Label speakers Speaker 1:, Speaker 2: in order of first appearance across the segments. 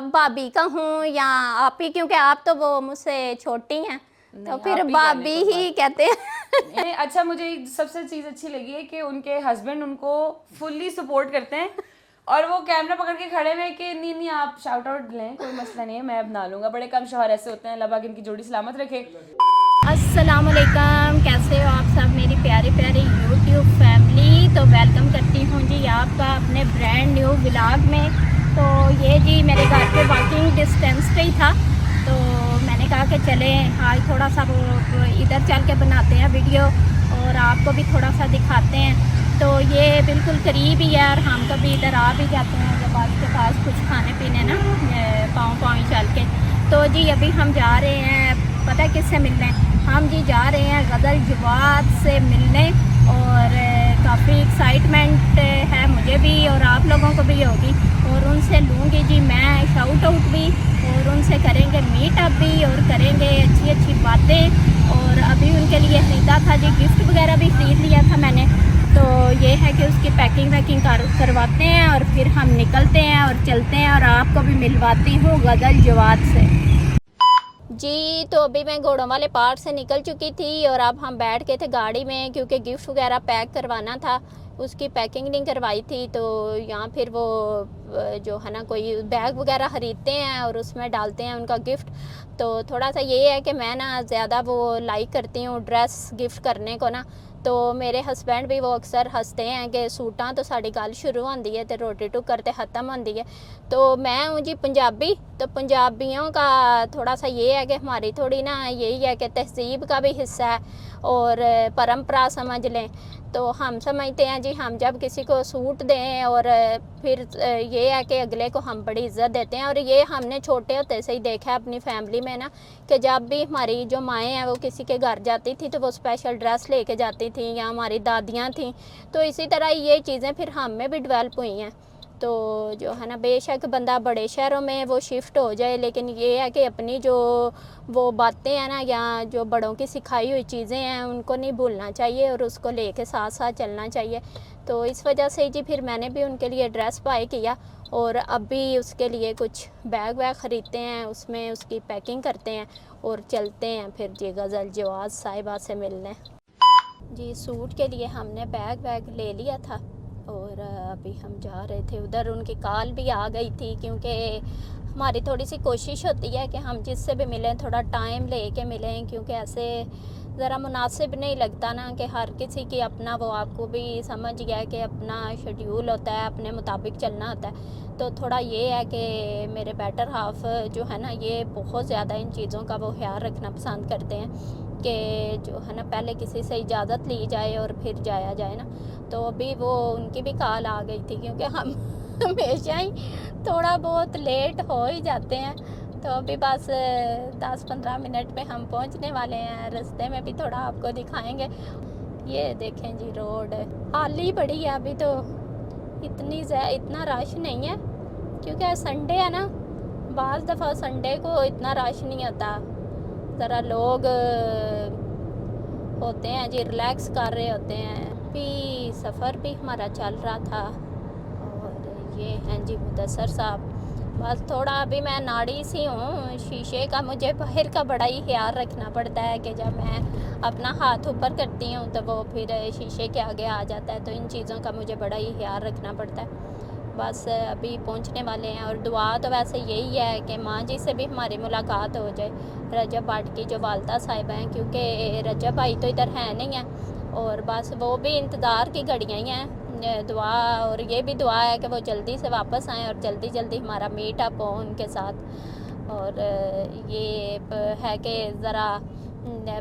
Speaker 1: आप भाभी का हूँ या आप ही, क्योंकि आप तो वो मुझसे छोटी हैं तो फिर भाभी ही कहते हैं।
Speaker 2: अच्छा, मुझे एक सबसे चीज़ अच्छी लगी है कि उनके हस्बैंड उनको फुल्ली सपोर्ट करते हैं और वो कैमरा पकड़ के खड़े हुए कि नहीं नहीं आप शाउट आउट लें, कोई मसला नहीं है, मैं बना लूँगा। बड़े कम शौहर ऐसे होते हैं, अल्लाह पाक इनकी जोड़ी सलामत रखे।
Speaker 1: अस्सलाम वालेकुम, कैसे हो आप सब मेरी प्यारी प्यारी यूट्यूब फैमिली। तो वेलकम करती हूँ जी आपका अपने ब्रांड न्यू व्लॉग में। तो ये जी मेरे घर के वॉकिंग डिस्टेंस पे ही था, तो मैंने कहा कि चलें आज थोड़ा सा वो इधर चल के बनाते हैं वीडियो और आपको भी थोड़ा सा दिखाते हैं। तो ये बिल्कुल करीब ही है और हम कभी इधर आ भी जाते हैं जब आपके पास कुछ खाने पीने ना पाँव ही चल के। तो जी अभी हम जा रहे हैं, पता है किससे मिलने? हम जी जा रहे हैं गज़ल जवाद से मिलने और काफ़ी एक्साइटमेंट है मुझे भी और आप लोगों को भी होगी। और उनसे लूँगी जी मैं शाउट आउट भी और उनसे करेंगे मीटअप भी और करेंगे अच्छी अच्छी बातें। और अभी उनके लिए ख़रीदा था जी, गिफ्ट वगैरह भी ख़रीद लिया था मैंने। तो ये है कि उसकी पैकिंग वैकिंग करवाते हैं और फिर हम निकलते हैं और चलते हैं और आपको भी मिलवाती हूँ गज़ल जवाद से जी। तो अभी मैं घोड़ों वाले पार्क से निकल चुकी थी और अब हम बैठ गए थे गाड़ी में क्योंकि गिफ्ट वगैरह पैक करवाना था, उसकी पैकिंग नहीं करवाई थी। तो यहाँ फिर वो जो है ना कोई बैग वगैरह ख़रीदते हैं और उसमें डालते हैं उनका गिफ्ट। तो थोड़ा सा ये है कि मैं ना ज़्यादा वो लाइक करती हूँ ड्रेस गिफ्ट करने को ना। तो मेरे हस्बैंड भी वो अक्सर हंसते हैं कि सूटां तो साड़ी गल शुरू होती है तो रोटी टुक्कर ते ख़त्म होती है। तो मैं हूँ जी पंजाबी, तो पंजाबियों का थोड़ा सा ये है कि हमारी थोड़ी ना यही है कि तहज़ीब का भी हिस्सा है और परंपरा समझ लें। तो हम समझते हैं जी हम जब किसी को सूट दें और फिर ये है कि अगले को हम बड़ी इज़्ज़त देते हैं। और ये हमने छोटे होते से ही देखा है अपनी फैमिली में ना कि जब भी हमारी जो माएँ हैं वो किसी के घर जाती थी तो वो स्पेशल ड्रेस लेके जाती थी या हमारी दादियाँ थीं। तो इसी तरह ये चीज़ें फिर हम में भी डेवलप हुई हैं। तो जो है ना बेशक बंदा बड़े शहरों में वो शिफ्ट हो जाए, लेकिन ये है कि अपनी जो वो बातें हैं ना या जो बड़ों की सिखाई हुई चीज़ें हैं उनको नहीं भूलना चाहिए और उसको लेके साथ साथ चलना चाहिए। तो इस वजह से जी फिर मैंने भी उनके लिए ड्रेस बाय किया और अभी उसके लिए कुछ बैग वैग ख़रीदते हैं, उसमें उसकी पैकिंग करते हैं और चलते हैं फिर जी गज़ल जवाद साहिबा से मिलने। जी सूट के लिए हमने बैग वैग ले लिया था और अभी हम जा रहे थे उधर। उनकी कॉल भी आ गई थी क्योंकि हमारी थोड़ी सी कोशिश होती है कि हम जिससे भी मिलें थोड़ा टाइम लेके मिलें, क्योंकि ऐसे ज़रा मुनासिब नहीं लगता ना कि हर किसी की अपना वो आपको भी समझ गया है कि अपना शेड्यूल होता है, अपने मुताबिक चलना होता है। तो थोड़ा ये है कि मेरे बेटर हाफ जो है ना ये बहुत ज़्यादा इन चीज़ों का वो ख्याल रखना पसंद करते हैं कि जो है ना पहले किसी से इजाज़त ली जाए और फिर जाया जाए ना। तो अभी वो उनकी भी कॉल आ गई थी क्योंकि हम हमेशा ही थोड़ा बहुत लेट हो ही जाते हैं। तो अभी बस 10-15 मिनट में हम पहुंचने वाले हैं। रास्ते में भी थोड़ा आपको दिखाएंगे। ये देखें जी रोड खाली पड़ी है अभी, तो इतना रश नहीं है क्योंकि संडे है ना। बाज़ दफ़ा संडे को इतना रश नहीं होता, ज़रा लोग होते हैं जी रिलैक्स कर रहे होते हैं। भी सफ़र भी हमारा चल रहा था और ये हैं जी मुदस्सर साहब। बस थोड़ा अभी मैं नाड़ी सी हूँ, शीशे का मुझे बाहर का बड़ा ही ख्याल रखना पड़ता है कि जब मैं अपना हाथ ऊपर करती हूँ तो वो फिर शीशे के आगे आ जाता है। तो इन चीज़ों का मुझे बड़ा ही ख्याल रखना पड़ता है। बस अभी पहुंचने वाले हैं और दुआ तो वैसे यही है कि माँ जी से भी हमारी मुलाकात हो जाए, रजब भाट की जो वालदा साहिबा हैं, क्योंकि रजब भाई तो इधर है नहीं है और बस वो भी इंतज़ार की घड़ियाँ ही हैं। दुआ और ये भी दुआ है कि वो जल्दी से वापस आएँ और जल्दी जल्दी हमारा मीटअप हो उनके साथ। और ये है कि ज़रा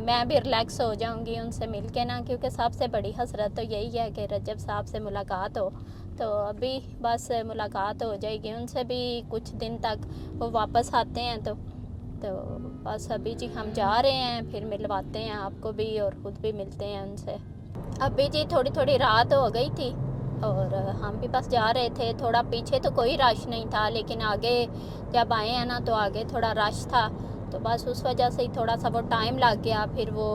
Speaker 1: मैं भी रिलैक्स हो जाऊंगी उनसे मिल के ना, क्योंकि सबसे बड़ी हसरत तो यही है कि रजब साहब से मुलाकात हो। तो अभी बस मुलाकात हो जाएगी उनसे भी कुछ दिन तक, वो वापस आते हैं तो बस अभी जी हम जा रहे हैं, फिर मिलवाते हैं आपको भी और ख़ुद भी मिलते हैं उनसे। अभी जी थोड़ी थोड़ी रात हो गई थी और हम भी बस जा रहे थे। थोड़ा पीछे तो कोई रश नहीं था, लेकिन आगे जब आए हैं ना तो आगे थोड़ा रश था। तो बस उस वजह से ही थोड़ा सा वो टाइम लग गया। फिर वो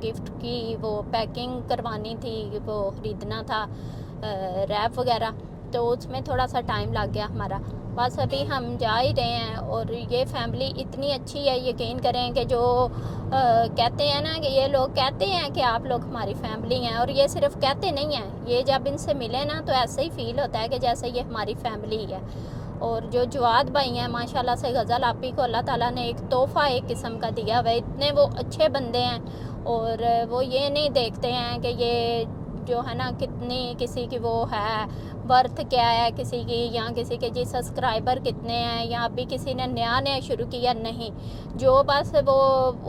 Speaker 1: गिफ्ट की वो पैकिंग करवानी थी, वो ख़रीदना था रैप वगैरह, तो उसमें थोड़ा सा टाइम लग गया हमारा। बस अभी हम जा ही रहे हैं। और ये फैमिली इतनी अच्छी है, यकीन करें कि जो कहते हैं ना कि ये लोग कहते हैं कि आप लोग हमारी फैमिली हैं, और ये सिर्फ कहते नहीं हैं, ये जब इनसे मिले ना तो ऐसे ही फील होता है कि जैसे ये हमारी फैमिली है। और जो जवाद भाई हैं माशाल्लाह से, गज़ल आपी को अल्लाह ताला ने एक तोहफ़ा एक किस्म का दिया हुआ है। इतने वो अच्छे बंदे हैं, और वो ये नहीं देखते हैं कि ये जो है ना कितनी किसी की वो है, वर्थ क्या है किसी की, या किसी के जी सब्सक्राइबर कितने हैं, या अभी किसी ने नया शुरू किया, नहीं। जो बस वो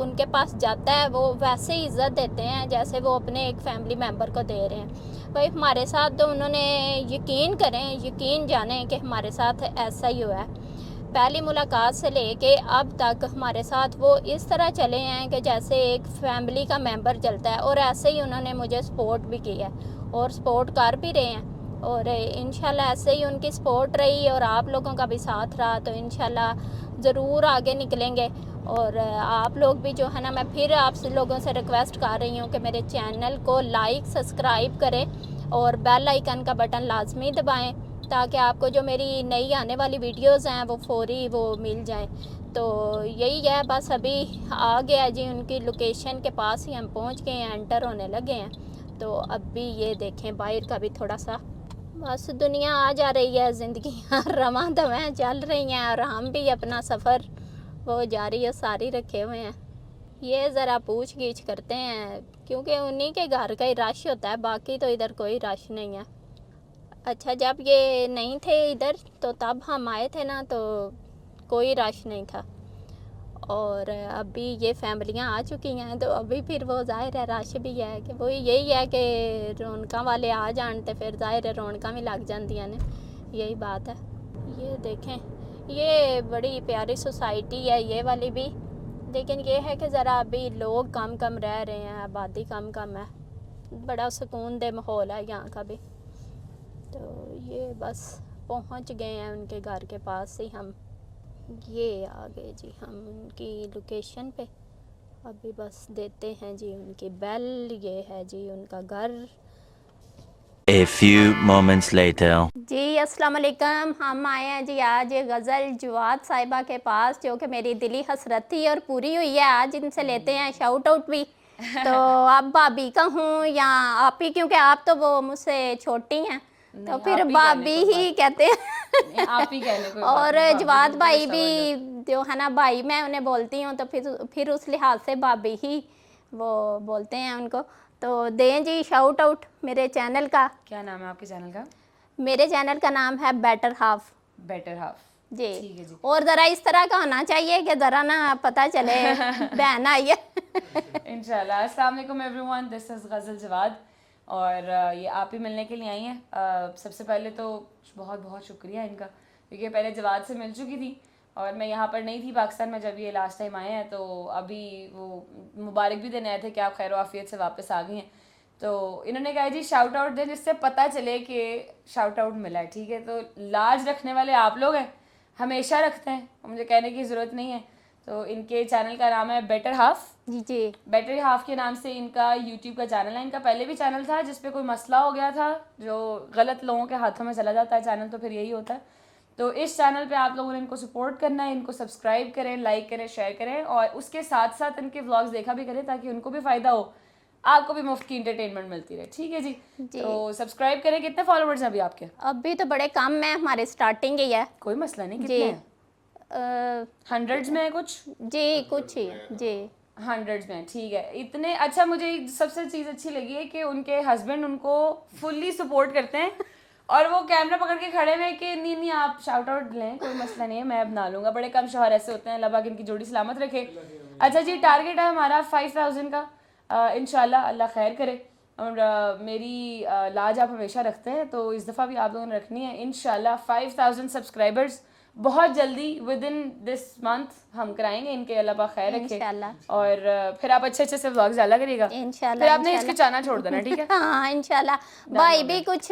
Speaker 1: उनके पास जाता है वो वैसे ही इज़्ज़त देते हैं जैसे वो अपने एक फैमिली मेम्बर को दे रहे हैं। भाई हमारे साथ तो उन्होंने, यकीन करें, यकीन जाने कि हमारे साथ ऐसा ही हुआ है। पहली मुलाकात से लेके अब तक हमारे साथ वो इस तरह चले हैं कि जैसे एक फैमिली का मेंबर चलता है, और ऐसे ही उन्होंने मुझे सपोर्ट भी किया और सपोर्ट कर भी रहे हैं। और इंशाल्लाह ऐसे ही उनकी सपोर्ट रही और आप लोगों का भी साथ रहा तो इंशाल्लाह ज़रूर आगे निकलेंगे। और आप लोग भी जो है ना, मैं फिर आप लोगों से रिक्वेस्ट कर रही हूँ कि मेरे चैनल को लाइक सब्सक्राइब करें और बेल आइकन का बटन लाजमी दबाएं, ताकि आपको जो मेरी नई आने वाली वीडियोस हैं वो फौरी वो मिल जाएं। तो यही है, बस अभी आ गया जी, उनकी लोकेशन के पास ही हम पहुंच गए हैं, एंटर होने लगे हैं। तो अभी ये देखें बाहर का भी थोड़ा सा, बस दुनिया आ जा रही है, ज़िंदगी रवां दवां चल रही हैं, और हम भी अपना सफ़र वो जारी और सारी रखे हुए हैं। ये ज़रा पूछ गीछ करते हैं, क्योंकि उन्हीं के घर का ही रश होता है, बाकी तो इधर कोई रश नहीं है। अच्छा, जब ये नहीं थे इधर तो तब हम आए थे ना, तो कोई रश नहीं था। और अभी ये फैमिलियां आ चुकी हैं तो अभी फिर वो ज़ाहिर है रश भी है, कि वो यही है कि रौनका वाले आ जान तो फिर ज़ाहिर है रौनका भी लग जांदियां ने, यही बात है। ये देखें, ये बड़ी प्यारी सोसाइटी है ये वाली भी, लेकिन ये है कि ज़रा अभी लोग कम कम रह रहे हैं, आबादी कम कम है, बड़ा सुकून दे माहौल है यहाँ का भी। तो ये बस पहुंच गए हैं उनके घर के पास ही हम, ये आ गए जी हम उनकी लोकेशन पे। अभी बस देते हैं जी उनकी बेल, ये है जी उनका घर।
Speaker 3: A few moments later.
Speaker 1: जी अस्सलाम वालेकुम, हम आए हैं जी आज गज़ल जवाद साहिबा के पास, जो कि मेरी दिली हसरत थी और पूरी हुई है। आज इनसे लेते हैं शाउट आउट भी। तो आप भाभी का हूँ या आप ही, क्योंकि आप तो वो मुझसे छोटी हैं तो फिर भाभी ही कहते हैं।
Speaker 2: आप ही कह ले, कोई बात
Speaker 1: और
Speaker 2: नहीं, भाभी
Speaker 1: जवाद
Speaker 2: बिल्कुल
Speaker 1: भाई
Speaker 2: अच्छा
Speaker 1: भी
Speaker 2: वर्ड
Speaker 1: जो है ना, भाई मैं उन्हें बोलती हूँ, तो फिर उस लिहाज से भाभी ही वो बोलते हैं उनको। तो दें जी शाउट आउट मेरे चैनल का।
Speaker 2: क्या नाम है आपके चैनल का?
Speaker 1: मेरे चैनल का नाम है बेटर हाफ
Speaker 2: बेटर हाफ।
Speaker 1: जी।
Speaker 2: ठीक है जी।
Speaker 1: और ज़रा इस तरह का होना चाहिए कि ज़रा ना पता चले बहन आई है।
Speaker 2: इंशाल्लाह। अस्सलाम वालेकुम एवरीवन, दिस इज़ गज़ल जवाद, और ये आप ही मिलने के लिए आई हैं। सबसे पहले तो बहुत बहुत शुक्रिया इनका, क्योंकि पहले जवाद से मिल चुकी थी और मैं यहाँ पर नहीं थी पाकिस्तान में जब ये लास्ट टाइम आए हैं, तो अभी वो मुबारक भी देने आए थे कि आप खैर आफियत से वापस आ गई हैं। तो इन्होंने कहा जी शाउट आउट दें जिससे पता चले कि शाउट आउट मिला है। ठीक है, तो लाज रखने वाले आप लोग हैं, हमेशा रखते हैं, मुझे कहने की ज़रूरत नहीं है। तो इनके चैनल का नाम है बेटर हाफ
Speaker 1: जी जी।
Speaker 2: बेटर हाफ के नाम से इनका यूट्यूब का चैनल है। इनका पहले भी चैनल था जिस पे कोई मसला हो गया था, जो गलत लोगों के हाथों में चला जाता है चैनल, तो फिर यही होता है। तो इस चैनल पे आप लोगों ने इनको सपोर्ट करना है, इनको सब्सक्राइब करें, लाइक करें, शेयर करें, और उसके साथ साथ इनके व्लॉग्स देखा भी करें ताकि उनको भी फ़ायदा हो, आपको भी मुफ्त की इंटरटेनमेंट मिलती रहे। ठीक है जी। तो सब्सक्राइब करें। कितने फॉलोवर्स हैं अभी आपके?
Speaker 1: अभी तो बड़े कम है, हमारे स्टार्टिंग ही है।
Speaker 2: कोई मसला नहीं,
Speaker 1: जी।
Speaker 2: कितने हैं? हंड्रेड्स में है कुछ?
Speaker 1: जी कुछ ही है जी।
Speaker 2: हंड्रेड्स में, ठीक है। इतने अच्छा, मुझे सबसे चीज़ अच्छी लगी है कि उनके हस्बैंड उनको फुल्ली सपोर्ट करते हैं, और वो कैमरा पकड़ के खड़े हुए कि नहीं नहीं आप शाउट आउट लें, कोई मसला नहीं है, मैं बना लूँगा। बड़े कम शौहर ऐसे होते हैं, अल्लाह पाक इनकी जोड़ी सलामत रखे। अच्छा जी, टारगेट है हमारा 5000 का, इंशाल्लाह अल्लाह खैर करे। और मेरी लाज आप हमेशा रखते हैं, तो इस दफ़ा भी आप लोगों ने रखनी है इंशाल्लाह। 5000 सब्सक्राइबर्स बहुत जल्दी विद इन दिस मंथ हम कराएंगे इनके, अल्लाह पाक खैर रखे।
Speaker 1: इंशाल्लाह।
Speaker 2: और फिर आप अच्छे अच्छे से व्लॉग्स डाला करिएगा
Speaker 1: इंशाल्लाह,
Speaker 2: फिर आपने
Speaker 1: इंशाल्लाह।
Speaker 2: हिचकिचाना छोड़ देना, ठीक है?
Speaker 1: हाँ इंशाल्लाह। भाई भी कुछ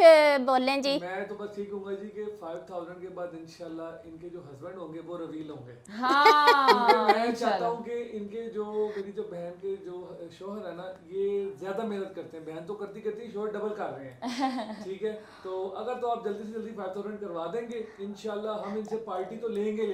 Speaker 1: बोलें जी।
Speaker 4: मैं तो बस ये कहूंगा जी कि 5000 के बाद इंशाल्लाह इनके जो हस्बैंड होंगे वो रिवील होंगे।
Speaker 2: हाँ
Speaker 4: मैं चाहता हूँ कि इनके जो मेरी जो बहन के जो शोहर है ना, ये ज्यादा मेहनत करते हैं। बहन तो करती करती शोहर डबल कर रहे हैं, ठीक है? तो अगर तो आप जल्दी से जल्दी 5000 करवा देंगे इंशाल्लाह हम इनसे पार्टी तो लेंगे,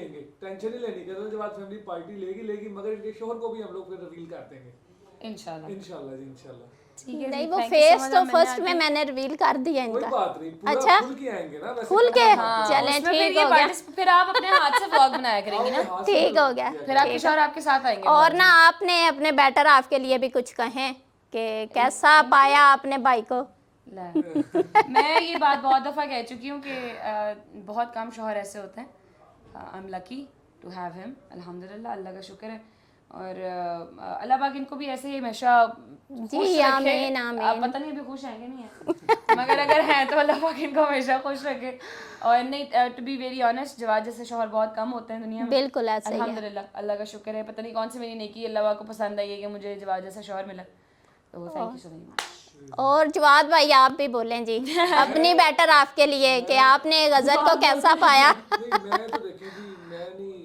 Speaker 4: टेंशन नहीं लेनी। गजल जवाद फैमिली पार्टी लेगी, मगर इनके शोहर को भी हम लोग फिर रिवील कर देंगे
Speaker 2: इंशाल्लाह।
Speaker 4: इंशाल्लाह जी, इंशाल्लाह।
Speaker 2: ठीक है
Speaker 1: नहीं
Speaker 2: जी,
Speaker 1: वो
Speaker 2: thank you so
Speaker 1: face
Speaker 2: much,
Speaker 1: तो
Speaker 2: अब मैंने
Speaker 1: फर्स्ट
Speaker 2: आके-
Speaker 1: में मैंने रिवील कर दिया
Speaker 4: कोई
Speaker 1: इनका।
Speaker 4: बात नहीं, पूरा
Speaker 1: अच्छा।
Speaker 4: खुल के आएंगे ना वैसे।
Speaker 1: खुल के
Speaker 2: हाँ,
Speaker 1: चलें,
Speaker 2: उसमें फिर
Speaker 1: ठीक
Speaker 2: ये
Speaker 1: हो गया,
Speaker 2: फिर आप अपने हाथ से व्लॉग बनाया करेंगी ना,
Speaker 4: हाथ से
Speaker 1: ठीक हो गया।
Speaker 2: फिर आपके शौहर आपके साथ आएंगे।
Speaker 1: और ना आपने अपने बेटर हाफ के लिए भी कुछ कहें कि कैसा पाया आपने भाई को?
Speaker 2: मैं ये बात बहुत दफ़ा कह चुकी हूँ कि बहुत कम शौहर ऐसे होते हैं। I am lucky to have him, अल्हम्दुलिल्लाह, अल्लाह का शुक्र है। और अल्लाह पाक इनको भी ऐसे ही हमेशा
Speaker 1: जी,
Speaker 2: खुश रखे।
Speaker 1: आमीन, आमीन।
Speaker 2: आप पता नहीं अभी खुश हैं कि नहीं है मगर अगर हैं तो अल्लाह पाक इनको हमेशा खुश रखे। और नहीं, टू बी वेरी ऑनेस्ट, जवाब जैसे शौहर बहुत कम होते हैं दुनिया में।
Speaker 1: बिल्कुल ऐसा ही है।
Speaker 2: अल्हम्दुलिल्लाह, अल्लाह का शुक्र है। पता नहीं कौन सी मेरी नेकी अल्लाह पाक को पसंद आई है कि मुझे जवाब जैसा शौहर मिला, तो थैंक यू सो मच।
Speaker 1: और जवाद भाई आप भी बोलें जी अपनी बेटर हाफ के लिए कि आपने गजल को कैसा पाया?
Speaker 4: नहीं, मैं तो देखें जी,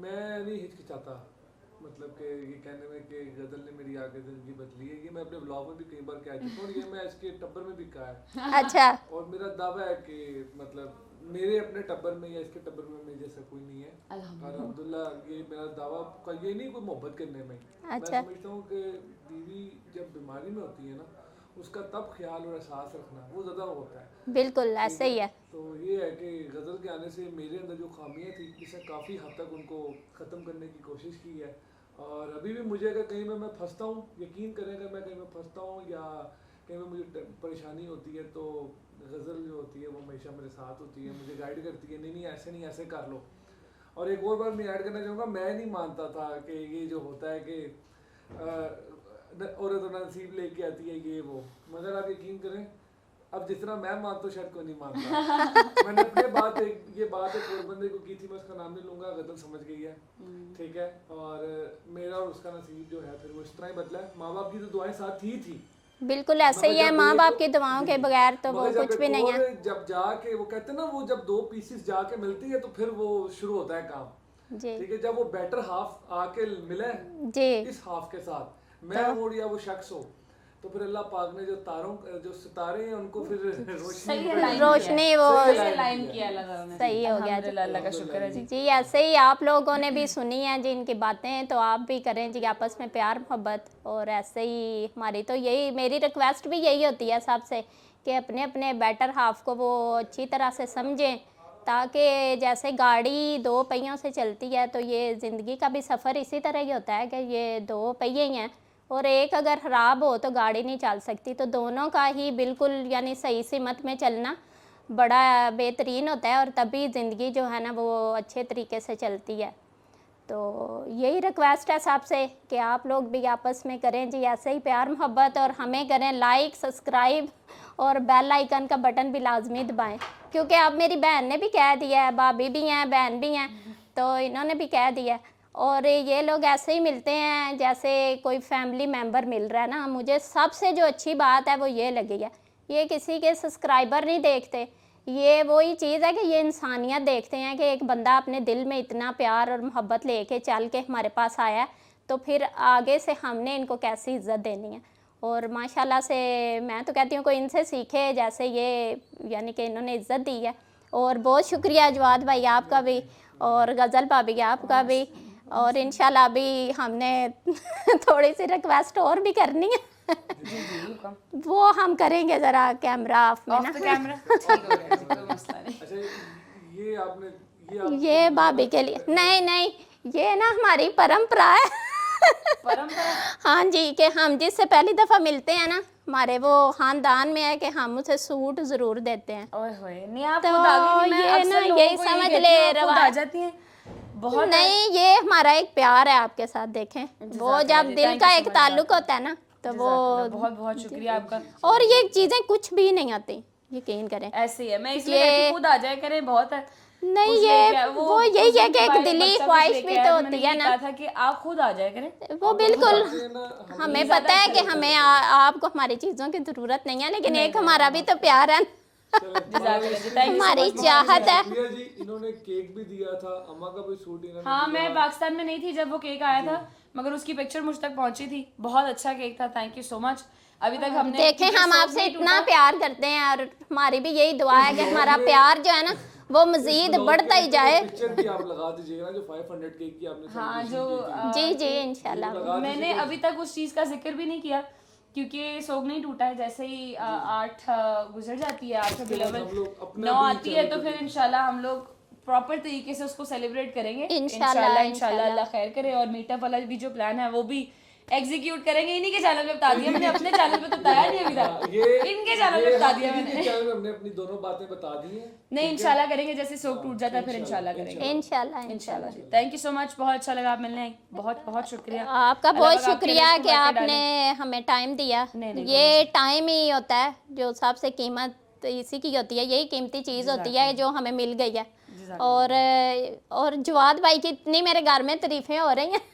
Speaker 4: मैं नहीं हिचकिचाता, मतलब कि ये कहने में कि गजल ने मेरी आगे जिंदगी बदली है। ये मैं अपने ब्लॉग में भी कई बार कह चुका हूँ, और ये मैं इसके टब्बर में भी कहा है।
Speaker 1: अच्छा,
Speaker 4: और मेरा दावा है कि मतलब मेरे अपने टब्बर में या इसके टब्बर में मेरे जैसा कोई नहीं है। अल्हम्दुलिल्लाह, ये मेरा दावा का ये नहीं कोई मोहब्बत करने में।
Speaker 1: अच्छा।
Speaker 4: मैं समझता हूँ कि बीवी जब बीमारी में होती है ना, उसका तब ख्याल और एहसास रखना वो ज़्यादा होता है।
Speaker 1: बिल्कुल ऐसे ही है।
Speaker 4: तो ये है कि गज़ल के आने से मेरे अंदर जो खामियां थी, इसे काफ़ी हद तक उनको ख़त्म करने की कोशिश की है। और अभी भी मुझे अगर कहीं में मैं फंसता हूँ, यकीन करें अगर मैं कहीं में फंसता हूँ या कहीं में मुझे परेशानी होती है, तो गज़ल जो होती है वो हमेशा मेरे साथ होती है, मुझे गाइड करती है, नहीं ऐसे नहीं, ऐसे कर लो। और एक और बार मैं ऐड करना चाहूँगा, मैं नहीं मानता था कि ये जो होता है कि औरत नसीब लेके आती है ये वो, मगर आप यकीन करें अब जितना मैं मानता हूँ शायद कोई नहीं मानता। मैंने अपने ये बात एक और बंदे को की थी, मैं उसका नाम नहीं लूंगा, गजल समझ गई है, ठीक है? और मेरा और उसका नसीब जो है फिर वो इस तरह ही बदला है। माँ बाप की तो दुआएं साथ ही थी,
Speaker 1: बिल्कुल ऐसे ही है। माँ बाप की दुआओं के बगैर तो वो कुछ भी नहीं है।
Speaker 4: जब जाके वो कहते हैं ना, वो जब दो पीसेस जाके मिलती है तो फिर वो शुरू होता है काम,
Speaker 1: जी
Speaker 4: ठीक है? जब वो बेटर हाफ आके मिले
Speaker 1: जी,
Speaker 4: इस हाफ के साथ, मैं हो या वो शख्स हो, तो फिर अल्लाह पाक ने जो सितारे हैं उनको फिर
Speaker 1: रोशनी वो
Speaker 2: लाइन किया अल्लाह ताला ने।
Speaker 1: सही हो गया जी।
Speaker 2: अल्हम्दुलिल्लाह, अल्लाह का शुक्र है जी।
Speaker 1: जी ऐसे ही आप लोगों ने भी सुनी है जी इनकी बातें, तो आप भी करें जी आपस में प्यार मोहब्बत। और ऐसे ही हमारी तो यही, मेरी रिक्वेस्ट भी यही होती है सबसे कि अपने अपने बेटर हाफ को वो अच्छी तरह से समझें, ताकि जैसे गाड़ी दो पहियों से चलती है, तो ये ज़िंदगी का भी सफ़र इसी तरह ही होता है कि ये दो पहिए ही हैं, और एक अगर ख़राब हो तो गाड़ी नहीं चल सकती। तो दोनों का ही बिल्कुल यानी सही सिमत में चलना बड़ा बेहतरीन होता है, और तभी ज़िंदगी जो है ना वो अच्छे तरीके से चलती है। तो यही रिक्वेस्ट है सबसे कि आप लोग भी आपस में करें जी ऐसे ही प्यार मोहब्बत, और हमें करें लाइक, सब्सक्राइब और बेल आइकन का बटन भी लाजमी दबाएं, क्योंकि अब मेरी बहन ने भी कह दिया है, भाभी भी हैं, बहन भी हैं, तो इन्होंने भी कह दिया है। और ये लोग ऐसे ही मिलते हैं जैसे कोई फैमिली मेम्बर मिल रहा है ना। मुझे सबसे जो अच्छी बात है वो ये लगी है, ये किसी के सब्सक्राइबर नहीं देखते, ये वही चीज़ है कि ये इंसानियत देखते हैं कि एक बंदा अपने दिल में इतना प्यार और मोहब्बत लेके चल के हमारे पास आया है, तो फिर आगे से हमने इनको कैसी इज़्ज़त देनी है। और माशाल्लाह से मैं तो कहती हूँ कोई इनसे सीखे जैसे ये, यानी कि इन्होंने इज़्ज़त दी है। और बहुत शुक्रिया जवाद भाई आपका भी, और गज़ल भाभी आपका भी। और इंशाल्लाह अभी हमने थोड़ी सी रिक्वेस्ट और भी करनी है वो हम करेंगे ज़रा कैमरा ऑफ में ना।
Speaker 2: कैमरा ठीक हो गया जी, कोई मसला नहीं।
Speaker 4: अच्छा, ये आपने
Speaker 1: ये भाभी के लिए नहीं, ये ना हमारी परंपरा है
Speaker 2: परंपरा
Speaker 1: हाँ जी, कि हम जिससे पहली दफ़ा मिलते हैं ना, हमारे वो खानदान में है कि हम उसे सूट ज़रूर देते हैं।
Speaker 2: ओए होए, नहीं आप
Speaker 1: तो
Speaker 2: खुद आ गई, मैं
Speaker 1: ये
Speaker 2: अक्सर
Speaker 1: ना
Speaker 2: लोगों
Speaker 1: यही
Speaker 2: को
Speaker 1: समझ
Speaker 2: कहती
Speaker 1: ले
Speaker 2: हूँ, आप खुद
Speaker 1: रवा-
Speaker 2: आ जाती हैं बहुत।
Speaker 1: नहीं, ये हमारा एक प्यार है आपके साथ। देखें वो जब दिल का एक ताल्लुक होता है ना, तो वो
Speaker 2: बहुत बहुत शुक्रिया आपका।
Speaker 1: और ये चीज़ें कुछ भी नहीं आती, यकीन करें।
Speaker 2: ऐसे ही है, मैं इसलिए कहती हूँ खुद आ जाए करें, बहुत है
Speaker 1: नहीं,
Speaker 2: उस
Speaker 1: ये
Speaker 2: लेके
Speaker 1: वो यही है कि एक
Speaker 2: भाई
Speaker 1: दिली
Speaker 2: बच्चा कुछ
Speaker 1: ख्वाहिश
Speaker 2: लेके
Speaker 1: भी
Speaker 2: आया,
Speaker 1: तो
Speaker 2: मैंने
Speaker 1: होती है
Speaker 2: ये
Speaker 1: ना।
Speaker 2: कहा था कि आप खुद आ जाया करें।
Speaker 1: वो बिल्कुल,
Speaker 4: बातें ना
Speaker 1: हमें पता है कि हमें आपको हमारी चीज़ों की ज़रूरत नहीं है, लेकिन एक हमारा भी तो प्यार है। हमारी चाहत है।
Speaker 4: प्रिया जी इन्होंने केक भी दिया था, अम्मा का भी सूट इन्होंने
Speaker 2: हाँ,
Speaker 4: दिया।
Speaker 2: मैं पाकिस्तान में नहीं थी जब वो केक आया था, मगर उसकी पिक्चर मुझ तक पहुंची थी। बहुत अच्छा केक था, थैंक यू सो मच। अभी तक हमने
Speaker 1: देखें,
Speaker 2: क्योंकि
Speaker 1: हम
Speaker 2: शौक
Speaker 1: आपसे
Speaker 2: नहीं
Speaker 1: इतना
Speaker 2: टूटा।
Speaker 1: प्यार करते हैं और हमारी भी यही दुआ है कि हमारा प्यार जो है ना वो मजीद बढ़ता ही जाए।
Speaker 4: पिक्चर भी आप लगा दीजिएगा ना, जो 500 केक की आपने
Speaker 2: हाँ, जो
Speaker 1: जी जी इंशाल्लाह।
Speaker 2: मैंने अभी तक उस चीज़ का जिक्र भी नहीं किया क्योंकि शौक नहीं टूटा है। जैसे ही 8 गुजर जाती है, 8 11 9 आती है, तो फिर इंशाल्लाह हम लोग प्रॉपर तरीके से उसको सेलिब्रेट करेंगे इंशाल्लाह। इंशाल्लाह अल्लाह खैर करे। और मीटअप वाला भी जो प्लान है वो भी एग्जीक्यूट करेंगे। इन्हीं के चैनल पे बता दिया मैंने, अपने चैनल पे तो बताया नहीं अभी तक, इनके चैनल पे बता दिया मैंने।
Speaker 4: चैनल में हमने अपनी दोनों बातें बता दी हैं।
Speaker 2: नहीं, इंशाल्लाह करेंगे। जैसे शौक टूट जाता है फिर इंशाल्लाह करेंगे।
Speaker 1: इंशाल्लाह
Speaker 2: इंशाल्लाह जी। थैंक यू सो मच, बहुत अच्छा लगा आप मिलने, बहुत बहुत शुक्रिया
Speaker 1: आपका।
Speaker 2: अल्लाह
Speaker 1: बहुत
Speaker 2: पाक आपके
Speaker 1: शुक्रिया
Speaker 2: रिस्क
Speaker 1: कि
Speaker 2: में बरकत
Speaker 1: आपने हमें टाइम दिया।
Speaker 2: नहीं,
Speaker 1: ये टाइम ही होता है जो सबसे कीमत इसी की होती है, यही कीमती चीज़ होती है जो हमें मिल गई है। और जवाद भाई की इतनी मेरे घर में तारीफें हो रही हैं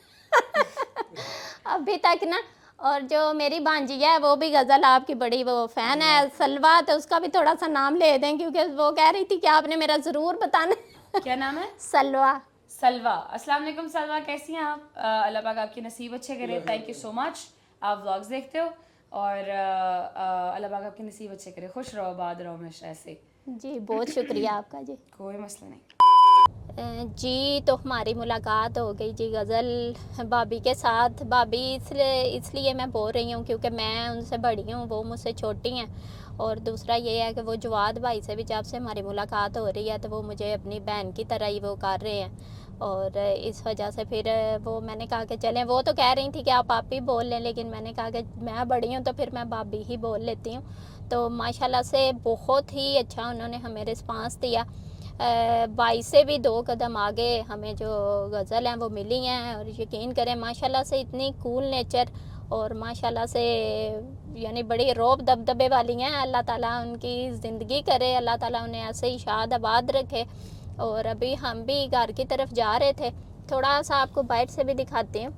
Speaker 1: अभी तक ना। और जो मेरी भांजी है वो भी गज़ल आपकी बड़ी वो फ़ैन है, सलवा, तो उसका भी थोड़ा सा नाम ले दें क्योंकि वो कह रही थी कि आपने मेरा ज़रूर बताना।
Speaker 2: क्या नाम है?
Speaker 1: सलवा।
Speaker 2: सलवा। अस्सलाम वालेकुम सलवा, कैसी हैं आप? अल्लाह पाक आपके नसीब अच्छे करे। थैंक यू सो मच, आप व्लॉग्स देखते हो और अल्लाह पाक आपके नसीब अच्छे करे। खुश रहो, आबाद रहो हमेशा ऐसे।
Speaker 1: जी बहुत शुक्रिया आपका जी।
Speaker 2: कोई मसला नहीं
Speaker 1: जी। तो हमारी मुलाकात हो गई जी गज़ल भाभी के साथ। भाभी इसलिए मैं बोल रही हूँ क्योंकि मैं उनसे बड़ी हूँ, वो मुझसे छोटी हैं। और दूसरा ये है कि वो जवाद भाई से भी जब से हमारी मुलाकात हो रही है तो वो मुझे अपनी बहन की तरह ही वो कर रहे हैं। और इस वजह से फिर वो मैंने कहा कि चलें, वो तो कह रही थी कि आप ही बोल लें, लेकिन मैंने कहा कि मैं बड़ी हूँ तो फिर मैं भाभी ही बोल लेती हूँ। तो माशाल्लाह से बहुत ही अच्छा उन्होंने हमें रिस्पांस दिया। भाई से भी 2 कदम आगे हमें जो गज़ल हैं वो मिली हैं। और यकीन करें माशाल्लाह से इतनी कूल नेचर और माशाल्लाह से यानी बड़ी रौब दबदबे वाली हैं। अल्लाह ताला उनकी ज़िंदगी करे, अल्लाह ताला उन्हें ऐसे ही शाद आबाद रखे। और अभी हम भी घर की तरफ जा रहे थे, थोड़ा सा आपको बाहर से भी दिखाती हूँ।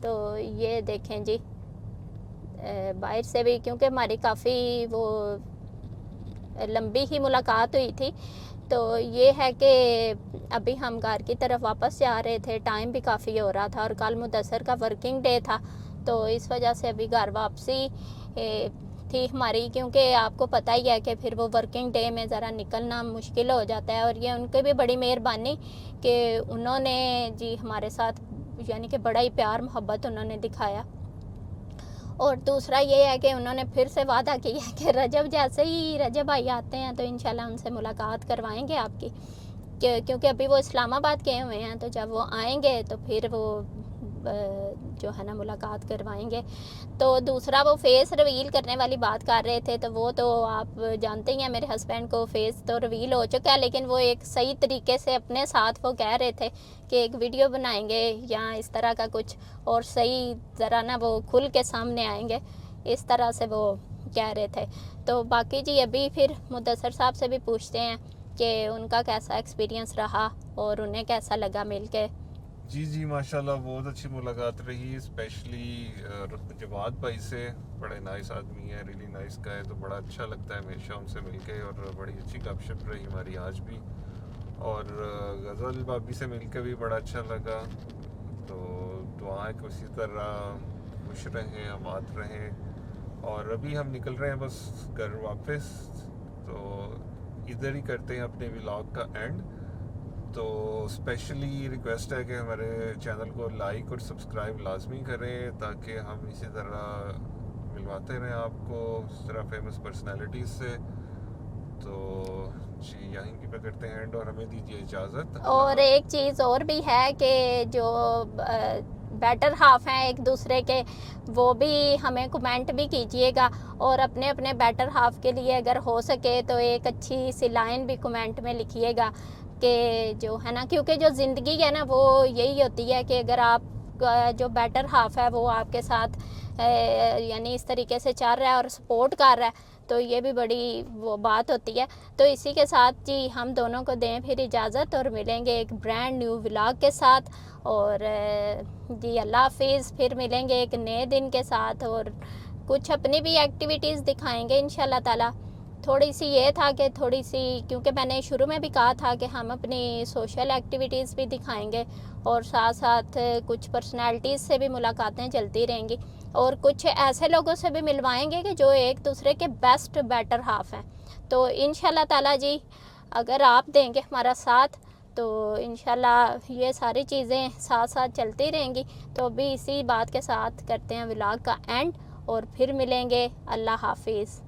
Speaker 1: तो ये देखें जी, बाहर से भी, क्योंकि हमारी काफ़ी वो लंबी ही मुलाकात हुई थी। तो ये है कि अभी हम घर की तरफ वापस जा रहे थे, टाइम भी काफ़ी हो रहा था और कल मुदस्सर का वर्किंग डे था, तो इस वजह से अभी घर वापसी थी हमारी। क्योंकि आपको पता ही है कि फिर वो वर्किंग डे में ज़रा निकलना मुश्किल हो जाता है। और ये उनकी भी बड़ी मेहरबानी कि उन्होंने जी हमारे साथ यानी कि बड़ा ही प्यार मोहब्बत उन्होंने दिखाया। और दूसरा ये है कि उन्होंने फिर से वादा किया है कि रजब जैसे ही रजब भाई आते हैं तो इंशाल्लाह उनसे मुलाकात करवाएंगे आपकी, क्योंकि अभी वो इस्लामाबाद गए हुए हैं। तो जब वो आएंगे तो फिर वो जो है ना मुलाकात करवाएंगे। तो दूसरा वो फेस रिवील करने वाली बात कर रहे थे, तो वो तो आप जानते ही हैं मेरे हस्बैंड को फेस तो रिवील हो चुका है, लेकिन वो एक सही तरीके से अपने साथ वो कह रहे थे कि एक वीडियो बनाएंगे या इस तरह का कुछ, और सही ज़रा ना वो खुल के सामने आएंगे, इस तरह से वो कह रहे थे। तो बाकी जी अभी फिर मुदस्सर साहब से भी पूछते हैं कि उनका कैसा एक्सपीरियंस रहा और उन्हें कैसा लगा मिलके।
Speaker 5: जी माशाल्लाह बहुत अच्छी मुलाकात रही, स्पेशली जवाद भाई से। बड़े नाइस आदमी है, रियली नाइस का है, तो बड़ा अच्छा लगता है हमेशा उनसे मिलके। और बड़ी अच्छी गपशप रही हमारी आज भी। और गज़ल भाभी से मिलके भी बड़ा अच्छा लगा। तो दुआएं कि उसी तरह खुश रहें, आबाद रहें। और अभी हम निकल रहे हैं बस घर वापस, तो इधर ही करते हैं अपने व्लॉग का एंड। तो स्पेशली रिक्वेस्ट है कि हमारे चैनल को लाइक और सब्सक्राइब लाजमी करें, ताकि हम इसी तरह मिलवाते रहें आपको इस तरह फेमस पर्सनालिटीज़ से। तो जी यहीं पे करते हैं एंड, और हमें दीजिए इजाज़त।
Speaker 1: और एक चीज़ और भी है कि जो बेटर हाफ हैं एक दूसरे के, वो भी हमें कमेंट भी कीजिएगा। और अपने अपने बेटर हाफ के लिए अगर हो सके तो एक अच्छी सी लाइन भी कमेंट में लिखिएगा कि जो है ना, क्योंकि जो ज़िंदगी है ना वो यही होती है कि अगर आप जो बेटर हाफ है वो आपके साथ यानी इस तरीके से चल रहा है और सपोर्ट कर रहा है, तो ये भी बड़ी वो बात होती है। तो इसी के साथ जी हम दोनों को दें फिर इजाज़त और मिलेंगे एक ब्रांड न्यू व्लॉग के साथ। और जी अल्लाह हाफिज़, फिर मिलेंगे एक नए दिन के साथ और कुछ अपनी भी एक्टिविटीज़ दिखाएंगे इंशाल्लाह ताला। थोड़ी सी ये था कि थोड़ी सी, क्योंकि मैंने शुरू में भी कहा था कि हम अपनी सोशल एक्टिविटीज़ भी दिखाएंगे और साथ साथ कुछ पर्सनालिटीज़ से भी मुलाकातें चलती रहेंगी और कुछ ऐसे लोगों से भी मिलवाएंगे कि जो एक दूसरे के बेस्ट बेटर हाफ हैं। तो इंशाल्लाह ताला जी अगर आप देंगे हमारा साथ तो इंशाल्लाह ये सारी चीज़ें साथ साथ चलती रहेंगी। तो अभी इसी बात के साथ करते हैं व्लॉग का एंड और फिर मिलेंगे। अल्लाह हाफिज़।